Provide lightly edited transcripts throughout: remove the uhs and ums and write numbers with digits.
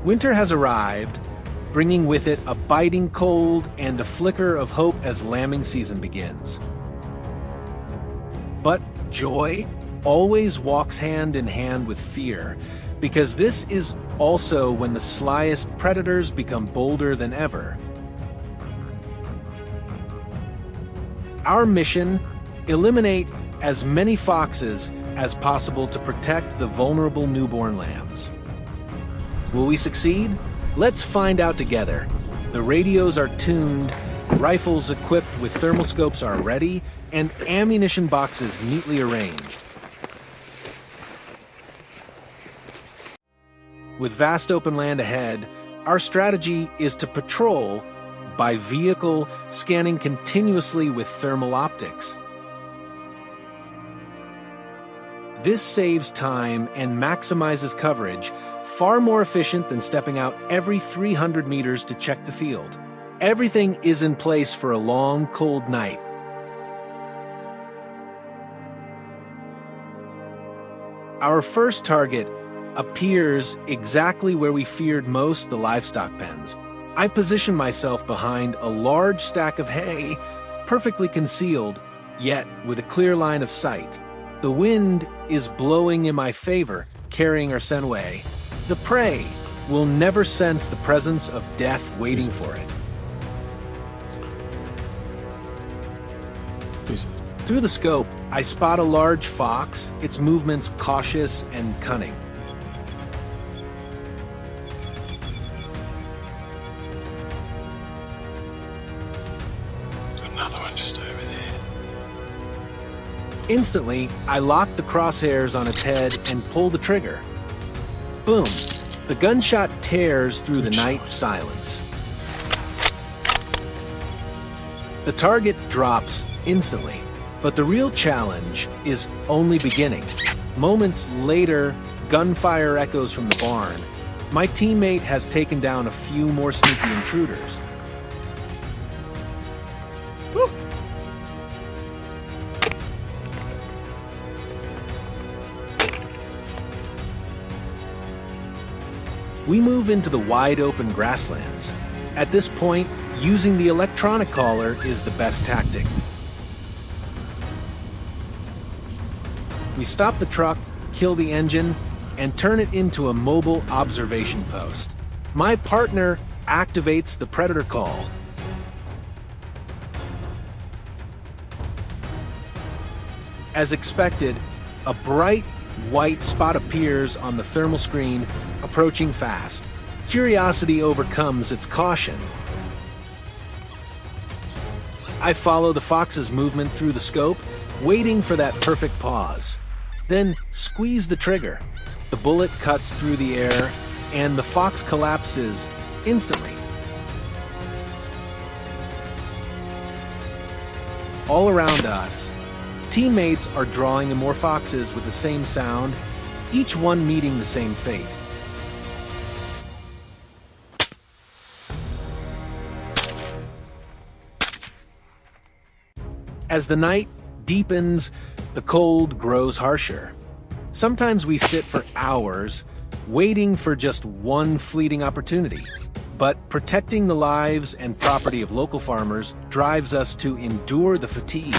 Winter has arrived, bringing with it a biting cold and a flicker of hope as lambing season begins. But joy always walks hand in hand with fear, because this is also when the slyest predators become bolder than ever. Our mission: eliminate as many foxes as possible to protect the vulnerable newborn lambs. Will we succeed? Let's find out together. The radios are tuned, rifles equipped with thermal scopes are ready, and ammunition boxes neatly arranged. With vast open land ahead, our strategy is to patrol by vehicle, scanning continuously with thermal optics. This saves time and maximizes coverage, far more efficient than stepping out every 300 meters to check the field. Everything is in place for a long, cold night. Our first target appears exactly where we feared most: the livestock pens. I position myself behind a large stack of hay, perfectly concealed, yet with a clear line of sight. The wind is blowing in my favor, carrying our scent away. The prey will never sense the presence of death waiting for it. Through the scope, I spot a large fox, its movements cautious and cunning. Another one just over there. Instantly, I lock the crosshairs on its head and pull the trigger. Boom! The gunshot tears through the night silence. The target drops instantly, but the real challenge is only beginning. Moments later, gunfire echoes from the barn. My teammate has taken down a few more sneaky intruders. Woo! We move into the wide-open grasslands. At this point, using the electronic collar is the best tactic. We stop the truck, kill the engine, and turn it into a mobile observation post. My partner activates the predator call. As expected, a bright white spot appears on the thermal screen, approaching fast. Curiosity overcomes its caution. I follow the fox's movement through the scope, waiting for that perfect pause. Then squeeze the trigger. The bullet cuts through the air, and the fox collapses instantly. All around us, teammates are drawing in more foxes with the same sound, each one meeting the same fate. As the night deepens, the cold grows harsher. Sometimes we sit for hours, waiting for just one fleeting opportunity. But protecting the lives and property of local farmers drives us to endure the fatigue.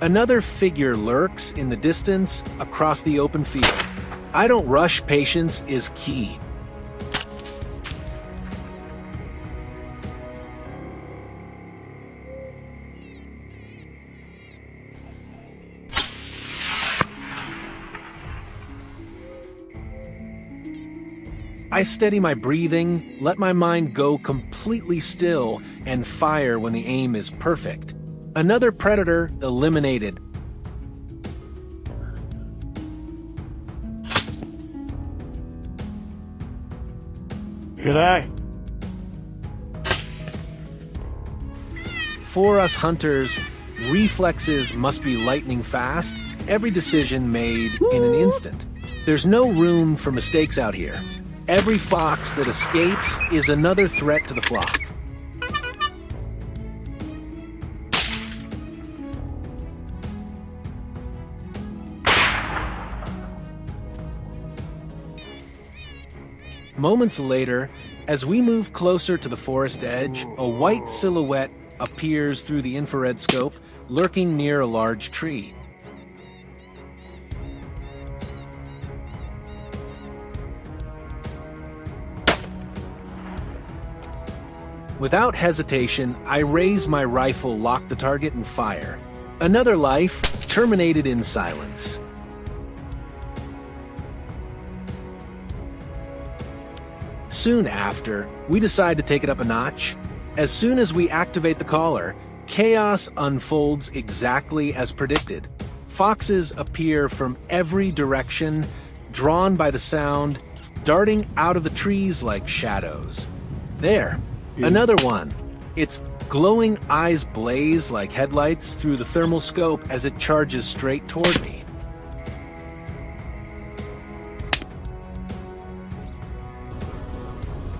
Another figure lurks in the distance across the open field. I don't rush, patience is key. I steady my breathing, let my mind go completely still, and fire when the aim is perfect. Another predator eliminated. G'day. For us hunters, reflexes must be lightning fast, every decision made in an instant. There's no room for mistakes out here. Every fox that escapes is another threat to the flock. Moments later, as we move closer to the forest edge, a white silhouette appears through the infrared scope, lurking near a large tree. Without hesitation, I raise my rifle, lock the target, and fire. Another life terminated in silence. Soon after, we decide to take it up a notch. As soon as we activate the collar, chaos unfolds exactly as predicted. Foxes appear from every direction, drawn by the sound, darting out of the trees like shadows. There, another one. Its glowing eyes blaze like headlights through the thermal scope as it charges straight toward me.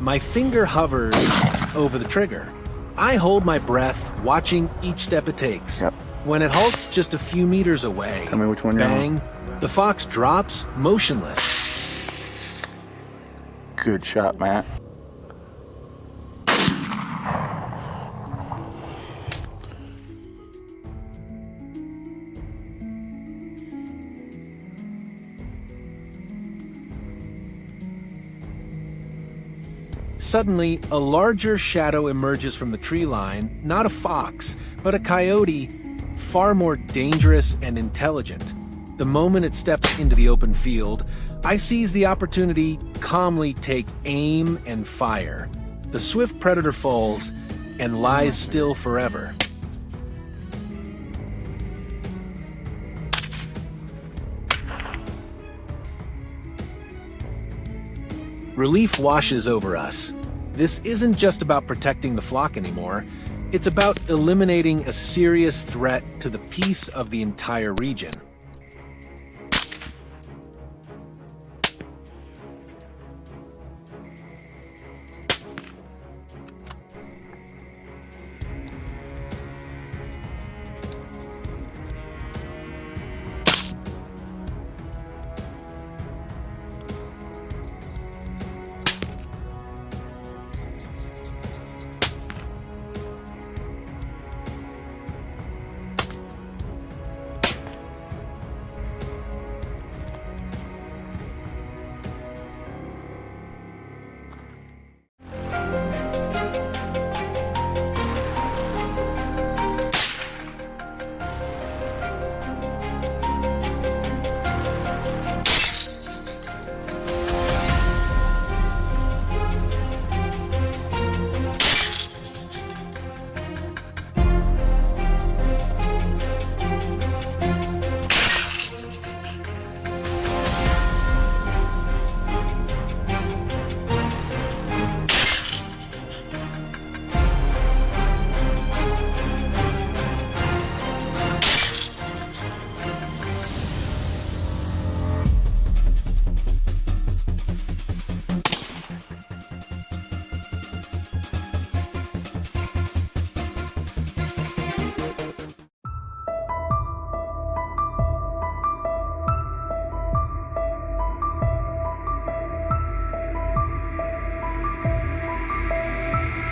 My finger hovers over the trigger. I hold my breath, watching each step it takes. Yep. When it halts just a few meters away, Tell me which one you're bang, the fox drops motionless. Good shot, Matt. Suddenly, a larger shadow emerges from the tree line, not a fox, but a coyote, far more dangerous and intelligent. The moment it steps into the open field, I seize the opportunity, calmly take aim and fire. The swift predator falls and lies still forever. Relief washes over us. This isn't just about protecting the flock anymore. It's about eliminating a serious threat to the peace of the entire region.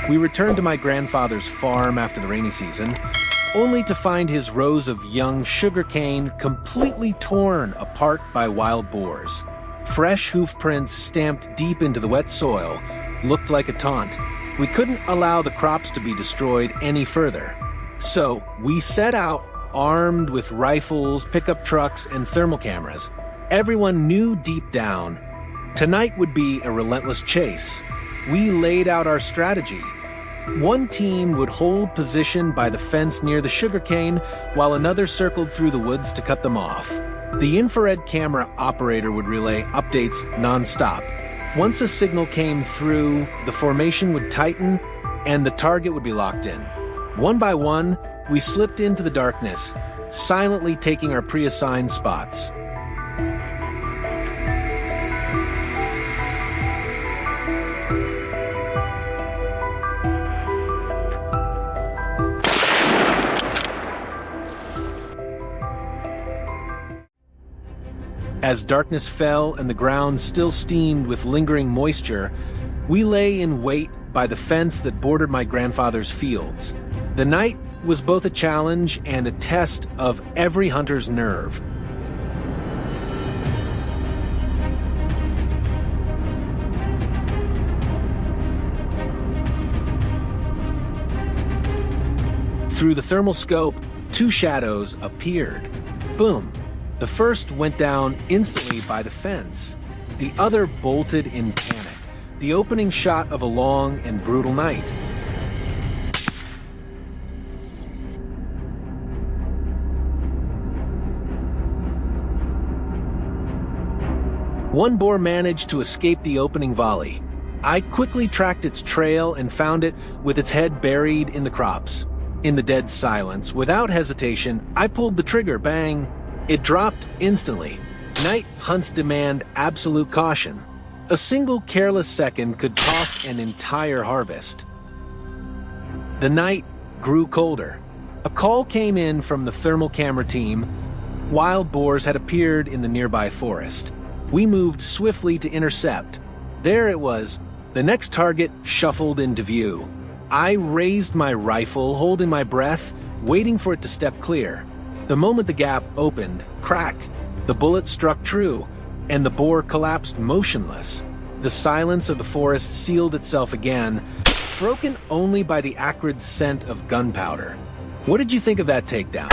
We returned to my grandfather's farm after the rainy season, only to find his rows of young sugarcane completely torn apart by wild boars. Fresh hoof prints stamped deep into the wet soil looked like a taunt. We couldn't allow the crops to be destroyed any further. So we set out, armed with rifles, pickup trucks, and thermal cameras. Everyone knew deep down, tonight would be a relentless chase. We laid out our strategy. One team would hold position by the fence near the sugarcane, while another circled through the woods to cut them off. The infrared camera operator would relay updates non-stop. Once a signal came through, the formation would tighten, and the target would be locked in. One by one, we slipped into the darkness, silently taking our pre-assigned spots. As darkness fell and the ground still steamed with lingering moisture, we lay in wait by the fence that bordered my grandfather's fields. The night was both a challenge and a test of every hunter's nerve. Through the thermal scope, two shadows appeared. Boom! The first went down instantly by the fence. The other bolted in panic. The opening shot of a long and brutal night. One boar managed to escape the opening volley. I quickly tracked its trail and found it with its head buried in the crops. In the dead silence, without hesitation, I pulled the trigger. Bang! It dropped instantly. Night hunts demand absolute caution. A single careless second could cost an entire harvest. The night grew colder. A call came in from the thermal camera team. Wild boars had appeared in the nearby forest. We moved swiftly to intercept. There it was. The next target shuffled into view. I raised my rifle, holding my breath, waiting for it to step clear. The moment the gap opened, crack, the bullet struck true, and the boar collapsed motionless. The silence of the forest sealed itself again, broken only by the acrid scent of gunpowder. What did you think of that takedown?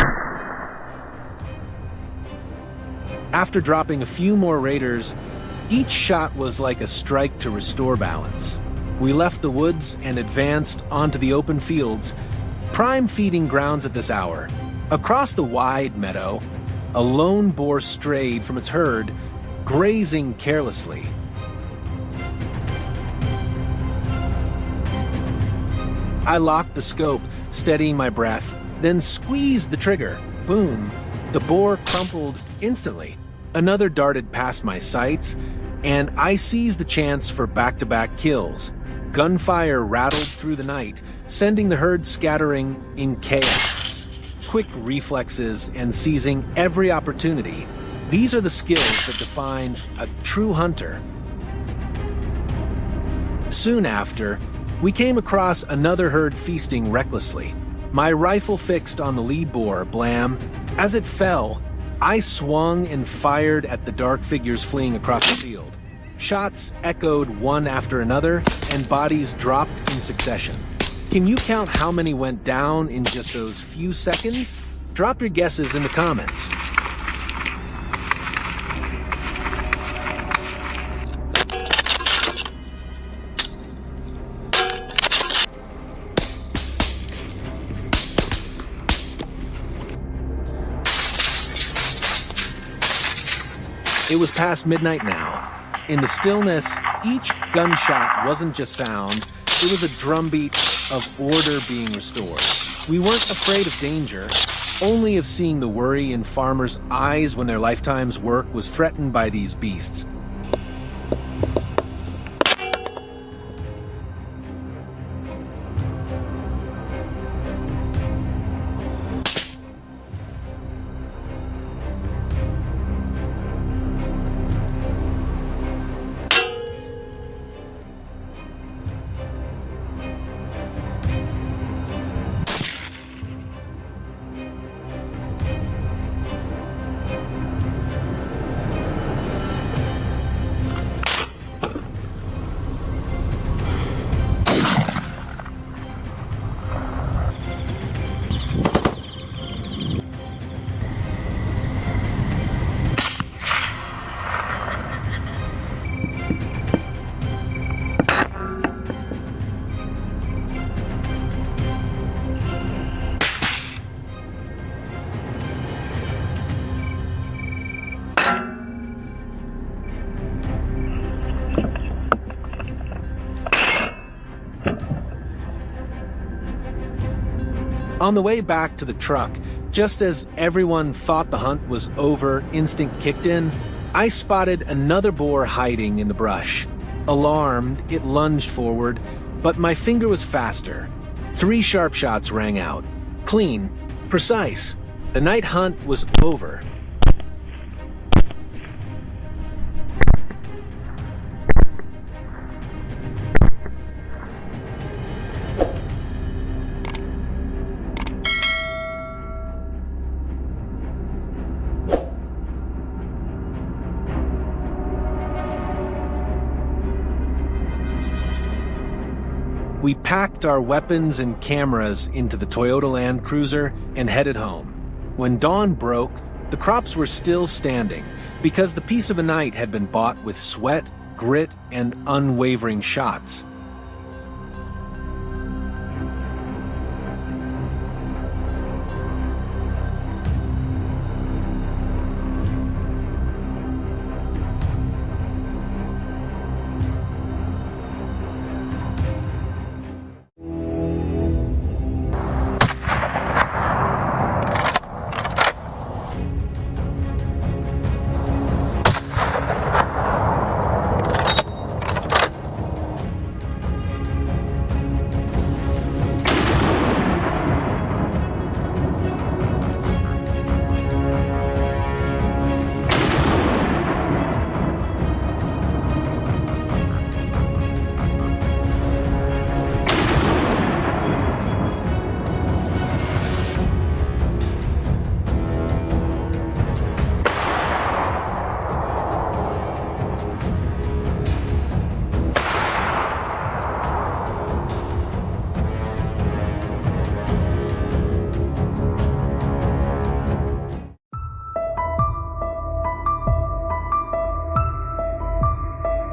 After dropping a few more raiders, each shot was like a strike to restore balance. We left the woods and advanced onto the open fields, prime feeding grounds at this hour. Across the wide meadow, a lone boar strayed from its herd, grazing carelessly. I locked the scope, steadying my breath, then squeezed the trigger. Boom! The boar crumpled instantly. Another darted past my sights, and I seized the chance for back-to-back kills. Gunfire rattled through the night, sending the herd scattering in chaos. Quick reflexes and seizing every opportunity. These are the skills that define a true hunter. Soon after, we came across another herd feasting recklessly. My rifle fixed on the lead boar, blam. As it fell, I swung and fired at the dark figures fleeing across the field. Shots echoed one after another, and bodies dropped in succession. Can you count how many went down in just those few seconds? Drop your guesses in the comments. It was past midnight now. In the stillness, each gunshot wasn't just sound, it was a drumbeat of order being restored. We weren't afraid of danger, only of seeing the worry in farmers' eyes when their lifetime's work was threatened by these beasts. On the way back to the truck, just as everyone thought the hunt was over, instinct kicked in, I spotted another boar hiding in the brush. Alarmed, it lunged forward, but my finger was faster. 3 sharp shots rang out. Clean, precise. The night hunt was over. We packed our weapons and cameras into the Toyota Land Cruiser and headed home. When dawn broke, the crops were still standing because the peace of a night had been bought with sweat, grit, and unwavering shots.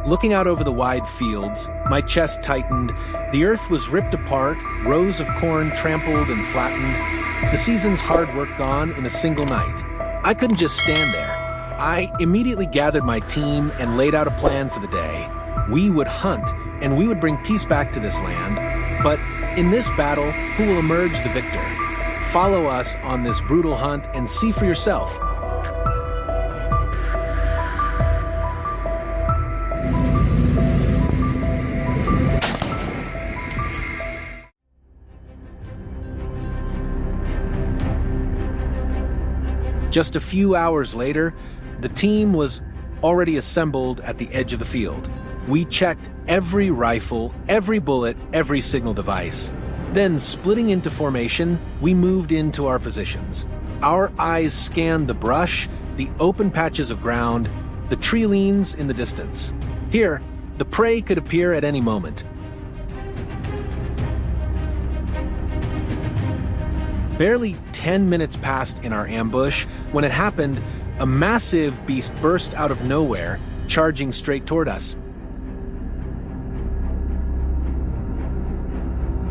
Looking out over the wide fields, my chest tightened. The earth was ripped apart, rows of corn trampled and flattened, the season's hard work gone in a single night. I couldn't just stand there. I immediately gathered my team and laid out a plan for the day. We would hunt, and we would bring peace back to this land. But in this battle, who will emerge the victor? Follow us on this brutal hunt and see for yourself. Just a few hours later, the team was already assembled at the edge of the field. We checked every rifle, every bullet, every signal device. Then, splitting into formation, we moved into our positions. Our eyes scanned the brush, the open patches of ground, the tree leans in the distance. Here, the prey could appear at any moment. Barely 10 minutes passed in our ambush. When it happened, a massive beast burst out of nowhere, charging straight toward us.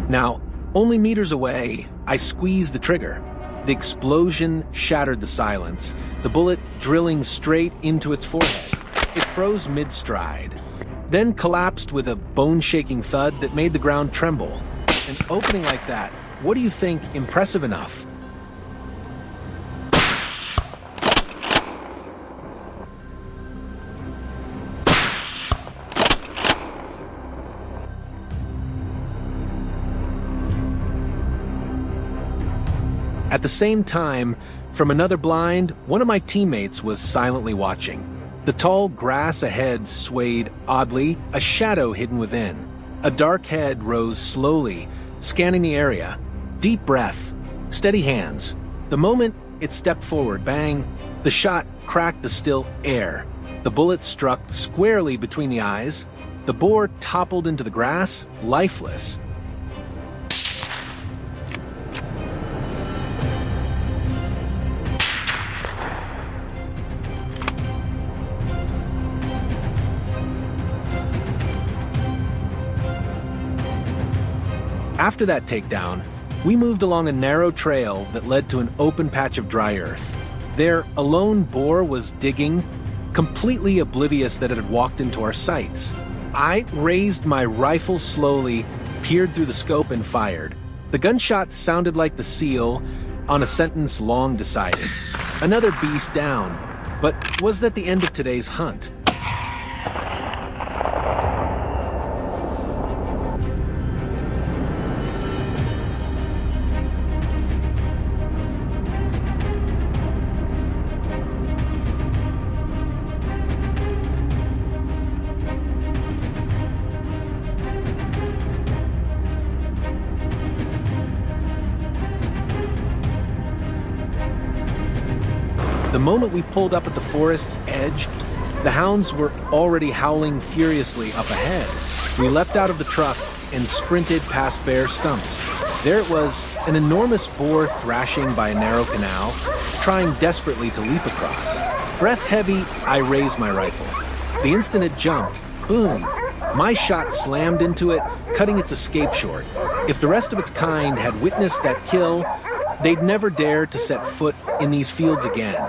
Now, only meters away, I squeezed the trigger. The explosion shattered the silence, the bullet drilling straight into its forehead. It froze mid-stride, then collapsed with a bone-shaking thud that made the ground tremble. An opening like that, what do you think impressive enough? At the same time, from another blind, one of my teammates was silently watching. The tall grass ahead swayed oddly, a shadow hidden within. A dark head rose slowly, scanning the area. Deep breath, steady hands. The moment it stepped forward, bang, the shot cracked the still air. The bullet struck squarely between the eyes. The boar toppled into the grass, lifeless. After that takedown, we moved along a narrow trail that led to an open patch of dry earth. There, a lone boar was digging, completely oblivious that it had walked into our sights. I raised my rifle slowly, peered through the scope, and fired. The gunshot sounded like the seal on a sentence long decided. Another beast down. But was that the end of today's hunt? The moment we pulled up at the forest's edge, the hounds were already howling furiously up ahead. We leapt out of the truck, and sprinted past bare stumps. There it was, an enormous boar thrashing by a narrow canal, trying desperately to leap across. Breath heavy, I raised my rifle. The instant it jumped, boom, my shot slammed into it, cutting its escape short. If the rest of its kind had witnessed that kill, they'd never dare to set foot in these fields again.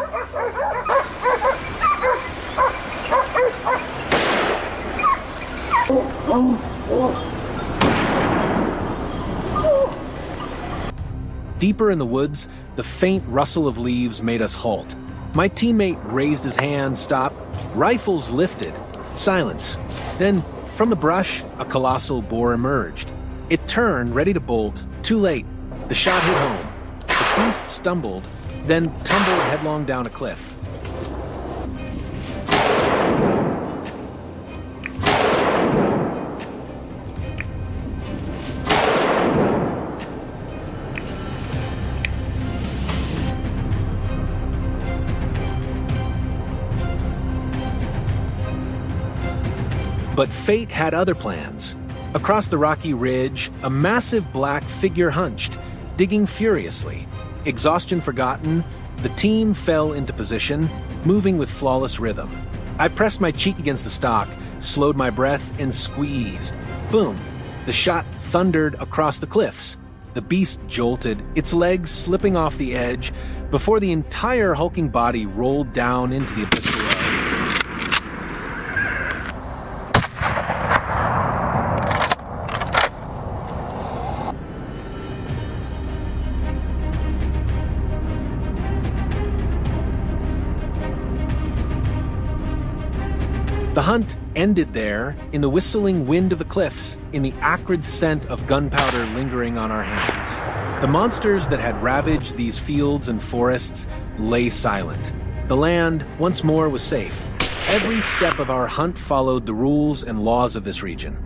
Deeper in the woods, the faint rustle of leaves made us halt. My teammate raised his hand, stopped, rifles lifted. Silence. Then, from the brush, a colossal boar emerged. It turned, ready to bolt. Too late. The shot hit home. The beast stumbled, then tumbled headlong down a cliff. But fate had other plans. Across the rocky ridge, a massive black figure hunched, digging furiously. Exhaustion forgotten, the team fell into position, moving with flawless rhythm. I pressed my cheek against the stock, slowed my breath, and squeezed. Boom! The shot thundered across the cliffs. The beast jolted, its legs slipping off the edge, before the entire hulking body rolled down into the abyss below. The hunt ended there, in the whistling wind of the cliffs, in the acrid scent of gunpowder lingering on our hands. The monsters that had ravaged these fields and forests lay silent. The land, once more, was safe. Every step of our hunt followed the rules and laws of this region.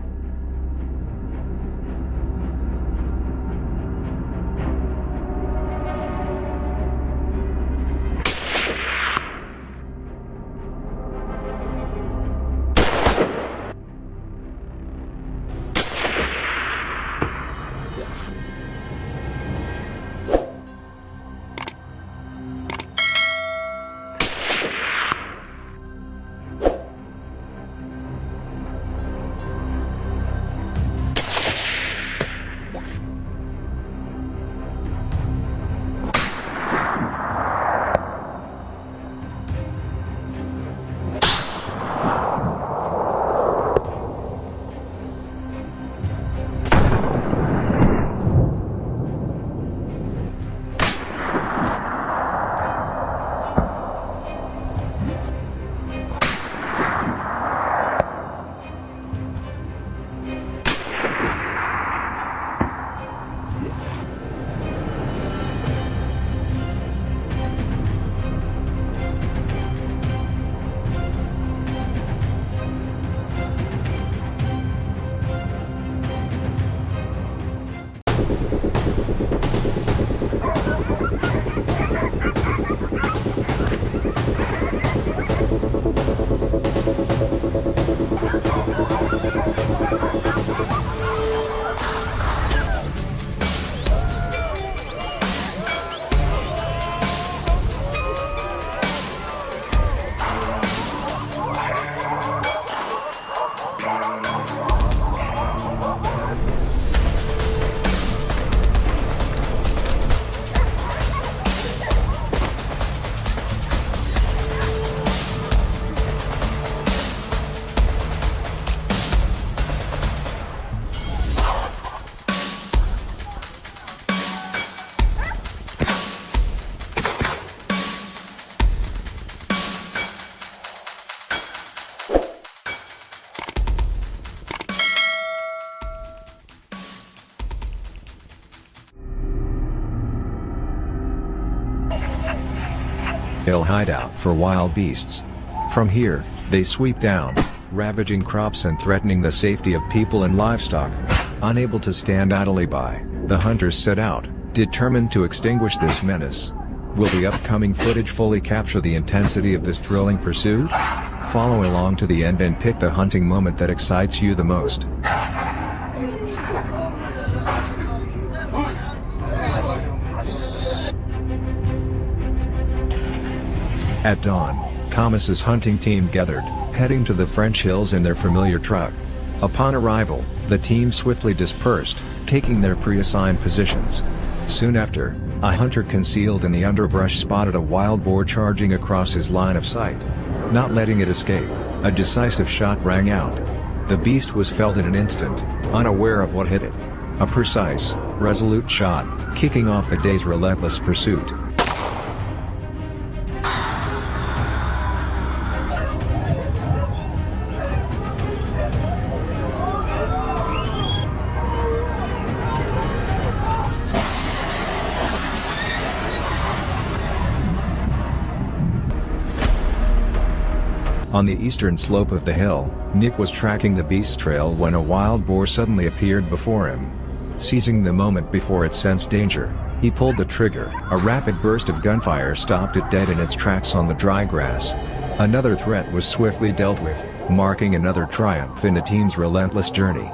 Hill hideout for wild beasts. From here, they sweep down, ravaging crops and threatening the safety of people and livestock. Unable to stand idly by, the hunters set out, determined to extinguish this menace. Will the upcoming footage fully capture the intensity of this thrilling pursuit? Follow along to the end and pick the hunting moment that excites you the most. At dawn, Thomas's hunting team gathered, heading to the French hills in their familiar truck. Upon arrival, the team swiftly dispersed, taking their pre-assigned positions. Soon after, a hunter concealed in the underbrush spotted a wild boar charging across his line of sight. Not letting it escape, a decisive shot rang out. The beast was felled in an instant, unaware of what hit it. A precise, resolute shot, kicking off the day's relentless pursuit. On the eastern slope of the hill, Nick was tracking the beast's trail when a wild boar suddenly appeared before him. Seizing the moment before it sensed danger, he pulled the trigger. A rapid burst of gunfire stopped it dead in its tracks on the dry grass. Another threat was swiftly dealt with, marking another triumph in the team's relentless journey.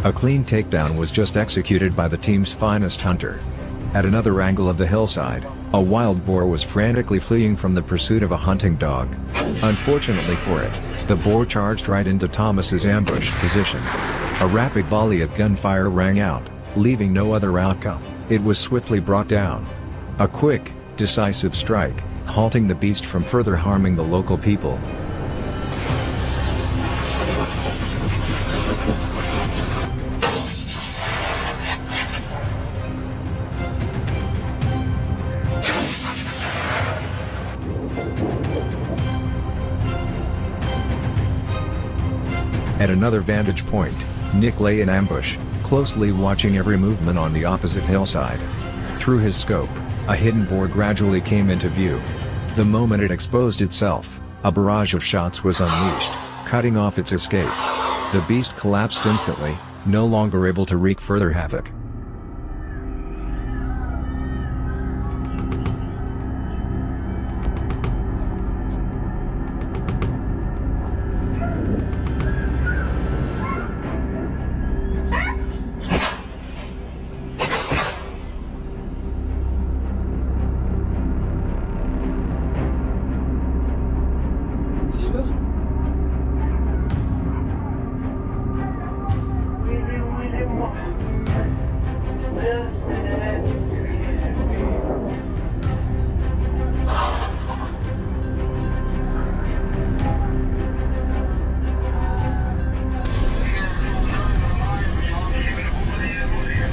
A clean takedown was just executed by the team's finest hunter. At another angle of the hillside, a wild boar was frantically fleeing from the pursuit of a hunting dog. Unfortunately for it, the boar charged right into Thomas's ambush position. A rapid volley of gunfire rang out, leaving no other outcome. It was swiftly brought down. A quick, decisive strike, halting the beast from further harming the local people. At another vantage point, Nick lay in ambush, closely watching every movement on the opposite hillside. Through his scope, a hidden boar gradually came into view. The moment it exposed itself, a barrage of shots was unleashed, cutting off its escape. The beast collapsed instantly, no longer able to wreak further havoc.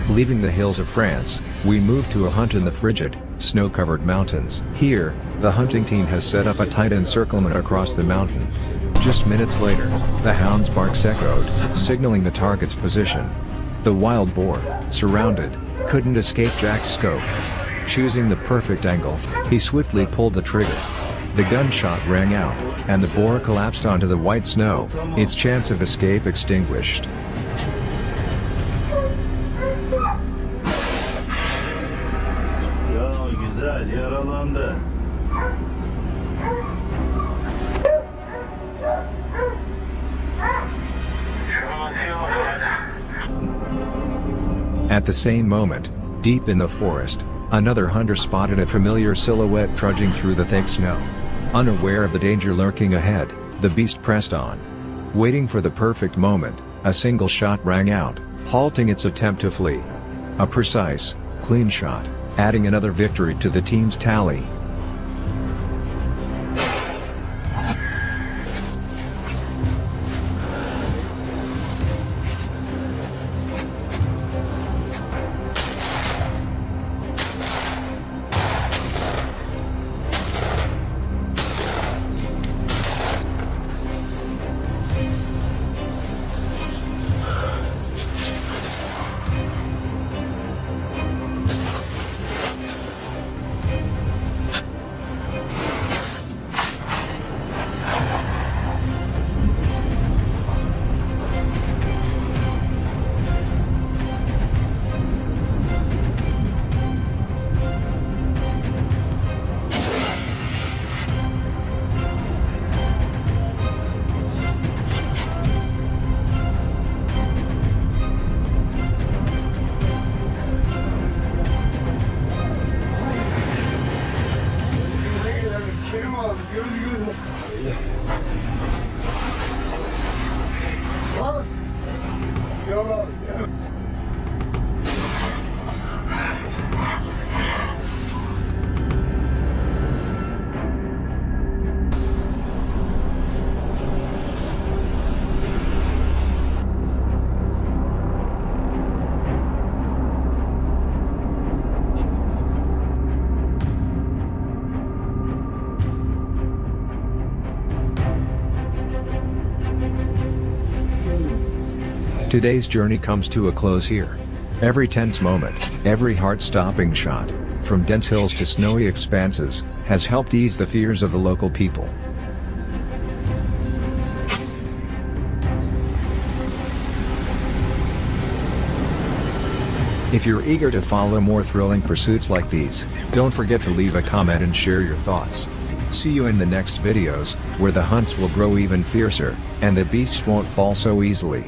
Leaving the hills of France, we move to a hunt in the frigid, snow-covered mountains. Here, the hunting team has set up a tight encirclement across the mountain. Just minutes later, the hound's barks echoed, signaling the target's position. The wild boar, surrounded, couldn't escape Jack's scope. Choosing the perfect angle, he swiftly pulled the trigger. The gunshot rang out, and the boar collapsed onto the white snow, its chance of escape extinguished. Yaralandı. At the same moment, deep in the forest, another hunter spotted a familiar silhouette trudging through the thick snow. Unaware of the danger lurking ahead, the beast pressed on. Waiting for the perfect moment, a single shot rang out, halting its attempt to flee. A precise, clean shot, adding another victory to the team's tally. Today's journey comes to a close here. Every tense moment, every heart-stopping shot, from dense hills to snowy expanses, has helped ease the fears of the local people. If you're eager to follow more thrilling pursuits like these, don't forget to leave a comment and share your thoughts. See you in the next videos, where the hunts will grow even fiercer, and the beasts won't fall so easily.